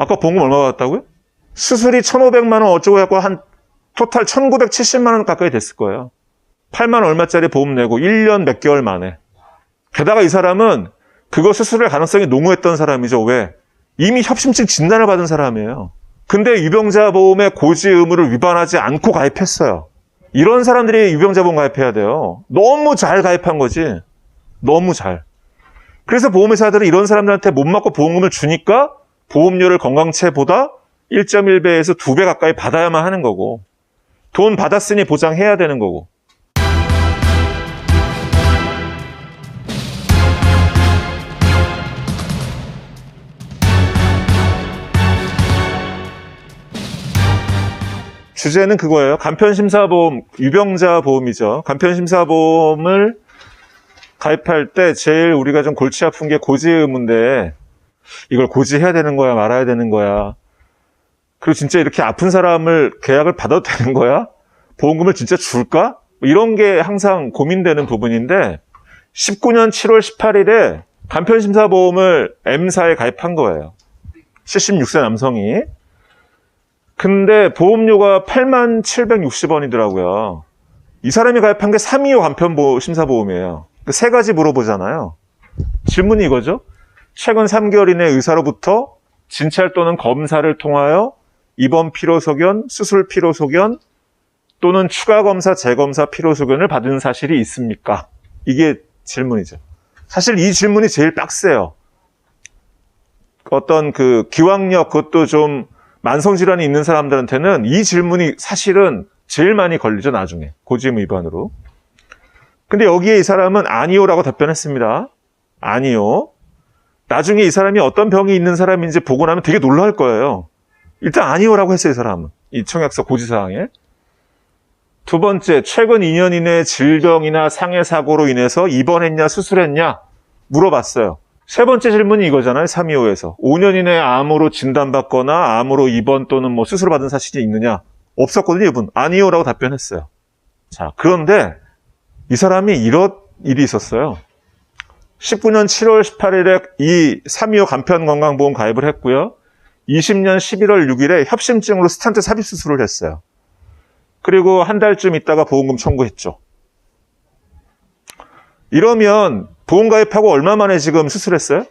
아까 보험금 얼마 받았다고요? 수술이 1,500만 원 어쩌고 해갖고 한 토탈 1,970만 원 가까이 됐을 거예요. 8만 얼마짜리 보험 내고 1년 몇 개월 만에. 게다가 이 사람은 그거 수술할 가능성이 농후했던 사람이죠. 왜? 이미 협심증 진단을 받은 사람이에요. 근데 유병자 보험의 고지 의무를 위반하지 않고 가입했어요. 이런 사람들이 유병자 보험 가입해야 돼요. 너무 잘 가입한 거지. 너무 잘. 그래서 보험회사들은 이런 사람들한테 못 맞고 보험금을 주니까 보험료를 건강체보다 1.1배에서 2배 가까이 받아야만 하는 거고, 돈 받았으니 보장해야 되는 거고. 주제는 그거예요. 간편심사보험, 유병자 보험이죠. 간편심사보험을 가입할 때 제일 우리가 좀 골치 아픈 게 고지 의무인데, 이걸 고지해야 되는 거야, 말아야 되는 거야. 그리고 진짜 이렇게 아픈 사람을 계약을 받아도 되는 거야? 보험금을 진짜 줄까? 이런 게 항상 고민되는 부분인데, 19년 7월 18일에 간편심사보험을 M사에 가입한 거예요. 76세 남성이. 근데 보험료가 87,60원이더라고요. 이 사람이 가입한 게 325 간편심사보험이에요. 세 가지 물어보잖아요. 질문이 이거죠. 최근 3개월 이내 의사로부터 진찰 또는 검사를 통하여 입원 필요소견, 수술 필요소견 또는 추가 검사, 재검사 필요소견을 받은 사실이 있습니까? 이게 질문이죠. 사실 이 질문이 제일 빡세요. 어떤 그 기왕력, 그것도 좀 만성질환이 있는 사람들한테는 이 질문이 사실은 제일 많이 걸리죠, 나중에. 고지의무 위반으로. 근데 여기에 이 사람은 아니요라고 답변했습니다. 아니요. 나중에 이 사람이 어떤 병이 있는 사람인지 보고 나면 되게 놀랄 거예요. 일단 아니요라고 했어요, 이 사람은. 이 청약서 고지사항에. 두 번째, 최근 2년 이내에 질병이나 상해 사고로 인해서 입원했냐, 수술했냐 물어봤어요. 세 번째 질문이 이거잖아요, 325에서. 5년 이내에 암으로 진단받거나 암으로 입원 또는 뭐 수술을 받은 사실이 있느냐? 없었거든요, 이분. 아니요라고 답변했어요. 자, 그런데 이 사람이 이런 일이 있었어요. 19년 7월 18일에 이 325 간편건강보험 가입을 했고요. 20년 11월 6일에 협심증으로 스텐트 삽입 수술을 했어요. 그리고 한 달쯤 있다가 보험금 청구했죠. 이러면 보험 가입하고 얼마 만에 지금 수술했어요?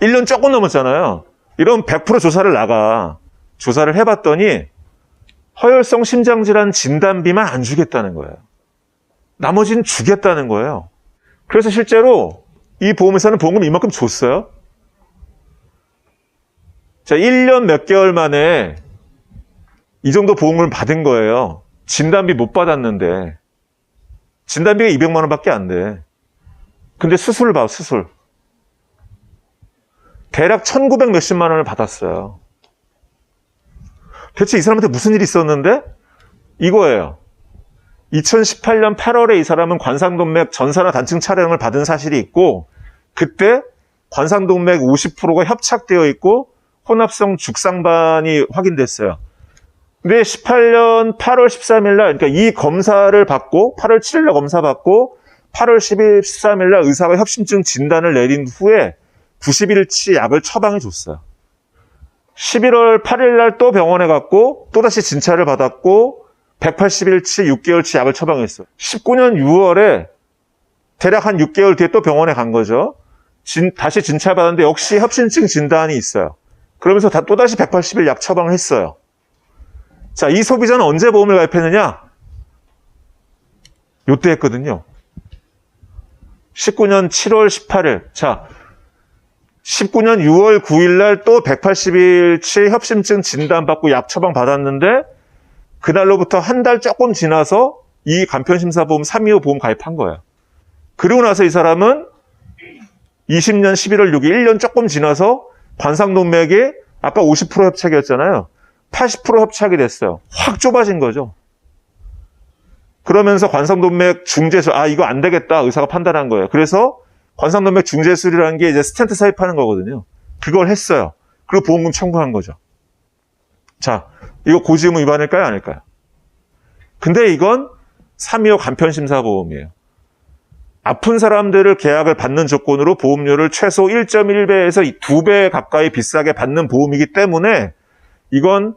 1년 조금 넘었잖아요. 이러면 100% 조사를 나가. 조사를 해봤더니 허혈성 심장질환 진단비만 안 주겠다는 거예요. 나머지는 주겠다는 거예요. 그래서 실제로 이 보험회사는 보험금 이만큼 줬어요. 자, 1년 몇 개월 만에 이 정도 보험금을 받은 거예요. 진단비 못 받았는데. 진단비가 200만 원밖에 안 돼. 근데 수술을 봐, 수술. 대략 1,900 몇십만 원을 받았어요. 대체 이 사람한테 무슨 일이 있었는데? 이거예요. 2018년 8월에 이 사람은 관상동맥 전사나 단층 촬영을 받은 사실이 있고, 그때 관상동맥 50%가 협착되어 있고 혼합성 죽상반이 확인됐어요. 근데 18년 8월 13일 날, 그러니까 이 검사를 받고 8월 7일 날 검사 받고 8월 13일 날 의사가 협심증 진단을 내린 후에 90일치 약을 처방해 줬어요. 11월 8일 날 또 병원에 갔고 또다시 진찰을 받았고 180일치 6개월치 약을 처방했어요. 19년 6월에 대략 한 6개월 뒤에 또 병원에 간 거죠. 다시 진찰 받았는데 역시 협심증 진단이 있어요. 그러면서 또다시 180일 약 처방을 했어요. 자, 이 소비자는 언제 보험을 가입했느냐? 요때 했거든요. 19년 7월 18일. 자, 19년 6월 9일 날 또 180일치 협심증 진단받고 약 처방 받았는데 그날로부터 한 달 조금 지나서 이 간편심사보험 325 보험 가입한 거예요. 그리고 나서 이 사람은 20년 11월 6일 1년 조금 지나서 관상동맥이 아까 50% 협착이었잖아요. 80% 협착이 됐어요. 확 좁아진 거죠. 그러면서 관상동맥 중재술, 이거 안 되겠다 의사가 판단한 거예요. 그래서 관상동맥 중재술이라는 게 이제 스텐트 삽입하는 거거든요. 그걸 했어요. 그리고 보험금 청구한 거죠. 자, 이거 고지의무 위반일까요? 아닐까요? 근데 이건 325 간편심사보험이에요. 아픈 사람들을 계약을 받는 조건으로 보험료를 최소 1.1배에서 2배 가까이 비싸게 받는 보험이기 때문에 이건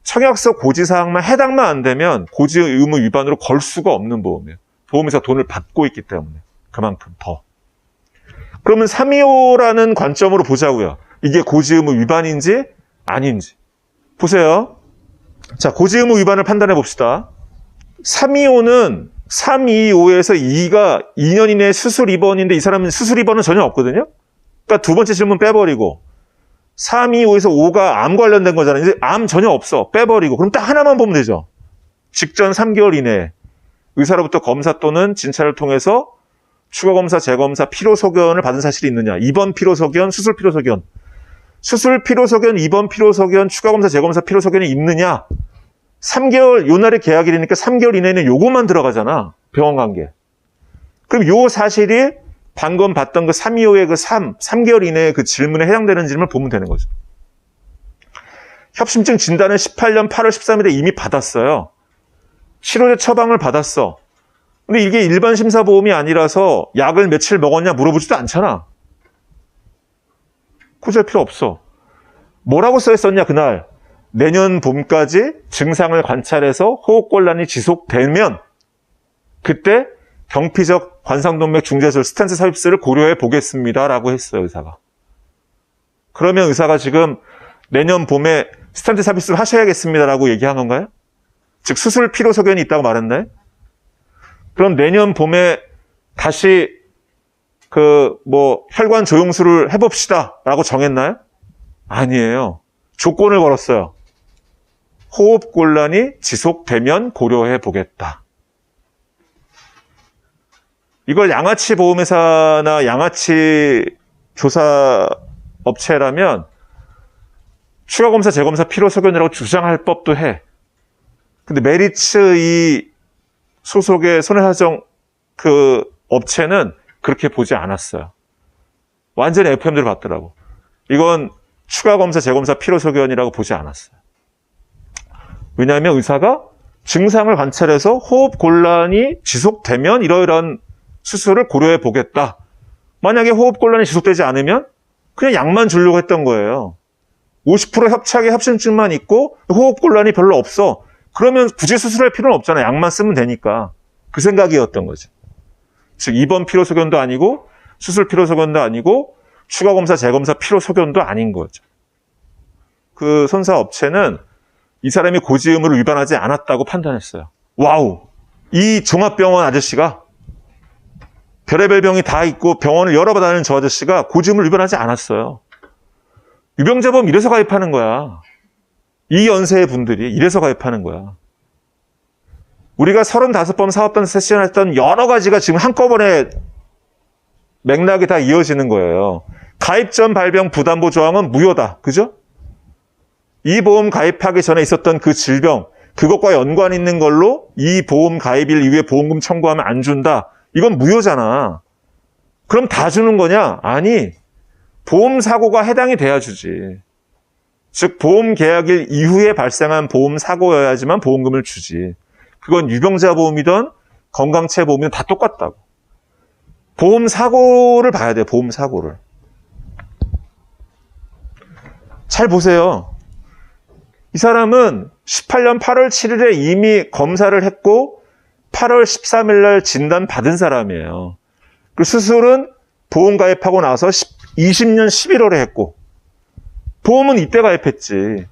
청약서 고지사항만 해당만 안 되면 고지 의무 위반으로 걸 수가 없는 보험이에요. 보험회사 돈을 받고 있기 때문에 그만큼 더. 그러면 325라는 관점으로 보자고요. 이게 고지 의무 위반인지 아닌지. 보세요. 자, 고지 의무 위반을 판단해 봅시다. 325는 325에서 2가 2년 이내에 수술 입원인데 이 사람은 수술 입원은 전혀 없거든요. 그러니까 두 번째 질문 빼버리고 325에서 5가 암 관련된 거잖아요. 이제 암 전혀 없어. 빼버리고 그럼 딱 하나만 보면 되죠. 직전 3개월 이내에 의사로부터 검사 또는 진찰을 통해서 추가검사, 재검사, 피로소견을 받은 사실이 있느냐. 입원 피로소견, 수술 피로소견. 수술 피로소견, 입원 피로소견, 추가검사, 재검사 피로소견이 있느냐. 3개월, 요 날에 계약일이니까 3개월 이내에는 요것만 들어가잖아. 병원 관계. 그럼 요 사실이 방금 봤던 그 325의 그 3개월 이내에 그 질문에 해당되는 질문을 보면 되는 거죠. 협심증 진단은 18년 8월 13일에 이미 받았어요. 치료제 처방을 받았어. 근데 이게 일반 심사보험이 아니라서 약을 며칠 먹었냐 물어보지도 않잖아. 굳이 할 필요 없어. 뭐라고 써있었냐 그날. 내년 봄까지 증상을 관찰해서 호흡곤란이 지속되면 그때 경피적 관상동맥 중재술 스텐트 삽입술을 고려해 보겠습니다 라고 했어요 의사가. 그러면 의사가 지금 내년 봄에 스텐트 삽입술 하셔야겠습니다 라고 얘기한 건가요? 즉 수술 피로소견이 있다고 말했나요? 그럼 내년 봄에 다시 혈관 조영술을 해봅시다 라고 정했나요? 아니에요. 조건을 걸었어요. 호흡곤란이 지속되면 고려해 보겠다. 이걸 양아치 보험회사나 양아치 조사 업체라면 추가검사, 재검사 피로소견이라고 주장할 법도 해. 근데 메리츠 이 소속의 손해사정 그 업체는 그렇게 보지 않았어요. 완전히 FM대로 봤더라고. 이건 추가검사, 재검사 피로소견이라고 보지 않았어요. 왜냐하면 의사가 증상을 관찰해서 호흡곤란이 지속되면 이러이러한 수술을 고려해 보겠다. 만약에 호흡곤란이 지속되지 않으면 그냥 약만 주려고 했던 거예요. 50% 협착의 협심증만 있고 호흡곤란이 별로 없어. 그러면 굳이 수술할 필요는 없잖아요. 약만 쓰면 되니까. 그 생각이었던 거죠. 즉 입원 피로소견도 아니고 수술 피로소견도 아니고 추가검사, 재검사 피로소견도 아닌 거죠. 그 손사 업체는 이 사람이 고지 의무를 위반하지 않았다고 판단했어요. 와우! 이 종합병원 아저씨가 별의별 병이 다 있고 병원을 여러 번 다니는 저 아저씨가 고지 의무를 위반하지 않았어요. 유병자보험 이래서 가입하는 거야. 이 연세의 분들이 이래서 가입하는 거야. 우리가 35번 사업단 세션했던 여러 가지가 지금 한꺼번에 맥락이 다 이어지는 거예요. 가입 전 발병 부담보 조항은 무효다. 그죠? 이 보험 가입하기 전에 있었던 그 질병, 그것과 연관 있는 걸로 이 보험 가입일 이후에 보험금 청구하면 안 준다. 이건 무효잖아. 그럼 다 주는 거냐? 아니, 보험 사고가 해당이 돼야 주지. 즉 보험 계약일 이후에 발생한 보험 사고여야지만 보험금을 주지. 그건 유병자 보험이든 건강체 보험이든 다 똑같다고. 보험 사고를 봐야 돼요. 보험 사고를. 잘 보세요. 이 사람은 18년 8월 7일에 이미 검사를 했고 8월 13일 날 진단 받은 사람이에요. 그 수술은 보험 가입하고 나서 20년 11월에 했고 보험은 이때 가입했지.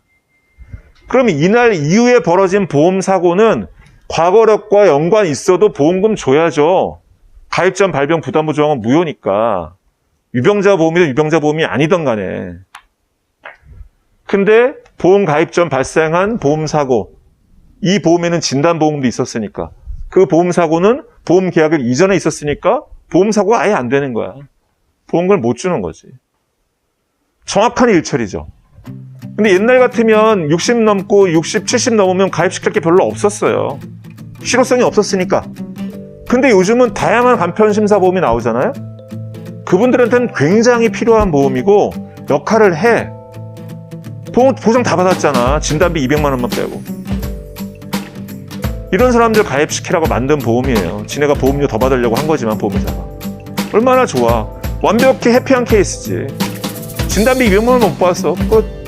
그러면 이날 이후에 벌어진 보험 사고는 과거력과 연관이 있어도 보험금 줘야죠. 가입 전 발병 부담보 조항은 무효니까. 유병자 보험이든 유병자 보험이 아니든 간에. 근데 보험 가입 전 발생한 보험 사고, 이 보험에는 진단 보험도 있었으니까 그 보험 사고는 보험 계약일 이전에 있었으니까 보험 사고가 아예 안 되는 거야. 보험금을 못 주는 거지. 정확한 일처리죠. 근데 옛날 같으면 60 넘고 60, 70 넘으면 가입시킬 게 별로 없었어요. 실효성이 없었으니까. 근데 요즘은 다양한 간편심사보험이 나오잖아요. 그분들한테는 굉장히 필요한 보험이고 역할을 해. 보장 다 받았잖아. 진단비 200만 원만 빼고. 이런 사람들 가입시키라고 만든 보험이에요. 지네가 보험료 더 받으려고 한 거지만 보험회사가. 얼마나 좋아. 완벽히 해피한 케이스지. 진단비 200만 원 못 받았어. 끝.